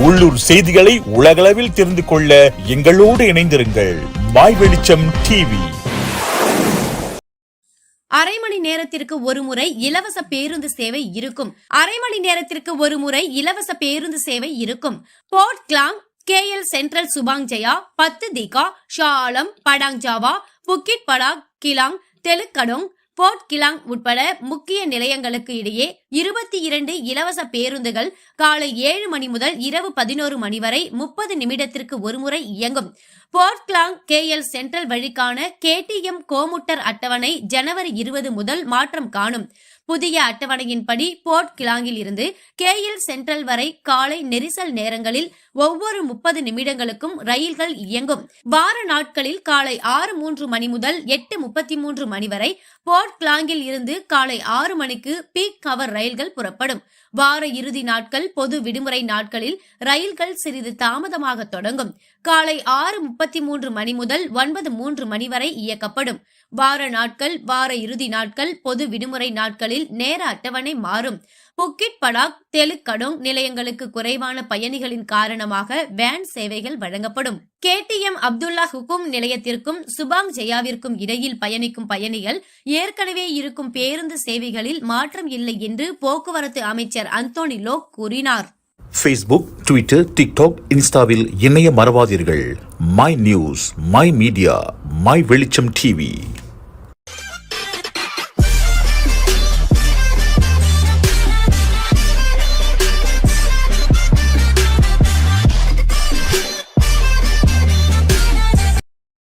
உள்ளூர் செய்திகளை உலகளவில் தெரிந்து கொள்ள எங்களோடு இணைந்திருங்கள். மாய் வெளிச்சம் டிவி. அரை மணி நேரத்திற்கு ஒரு முறை இலவச பேருந்து சேவை இருக்கும். அரை மணி நேரத்திற்கு ஒரு முறை இலவச பேருந்து சேவை இருக்கும். போர்ட் கிளாங், KL சென்ட்ரல் சுபாங் ஜயா, 10 தீகா, ஷா ஆலம், படாங் ஜாவா, புக்கிட் படாக், கிலாங், தெலுக்கடோங், போர்ட் கிலாங் உட்பட முக்கிய நிலையங்களுக்கு இடையே 22 இலவச பேருந்துகள் காலை 7 மணி முதல் இரவு 11 மணி வரை 30 நிமிடத்திற்கு ஒருமுறை இயங்கும். போர்ட் கிளாங் KL சென்ட்ரல் வழிக்கான KTM கோமுட்டர் அட்டவணை ஜனவரி 20 முதல் மாற்றம் காணும். புதிய அட்டவணையின்படி போர்ட் கிளாங்கில் இருந்து KL சென்ட்ரல் வரை காலை நெரிசல் நேரங்களில் ஒவ்வொரு 30 நிமிடங்களுக்கும் ரயில்கள் இயங்கும். வார நாட்களில் காலை 6:03 மணி முதல் 8:33 மணி வரை போர்ட் கிளாங்கில் இருந்து காலை 6 மணிக்கு பீக் ஹவர் ரயில்கள் புறப்படும். வார இறுதி நாட்கள், பொது விடுமுறை நாட்களில் ரயில்கள் சிறிது தாமதமாக தொடங்கும். காலை 6:33 மணி முதல் 9:03 மணி வரை இயக்கப்படும். வார நாட்கள், வார இறுதி நாட்கள், பொது விடுமுறை நாட்களில் நேர அட்டவணை மாறும். புக்கிட் படாக், தெலுக்கடோங் நிலையங்களுக்கு குறைவான பயணிகளின் காரணமாக வேன் சேவைகள் வழங்கப்படும். KTM அப்துல்லா ஹுக்கும் நிலையத்திற்கும் சுபாங் ஜெயாவிற்கும் இடையில் பயணிக்கும் பயணிகள் ஏற்கனவே இருக்கும் பேருந்து சேவைகளில் மாற்றம் இல்லை என்று போக்குவரத்து அமைச்சர் அந்தோனி லோக் கூறினார். Facebook, Twitter, TikTok, இன்ஸ்டாவில் இணைய மறவாதீர்கள். My news, my media, my வெளிச்சம் டிவி.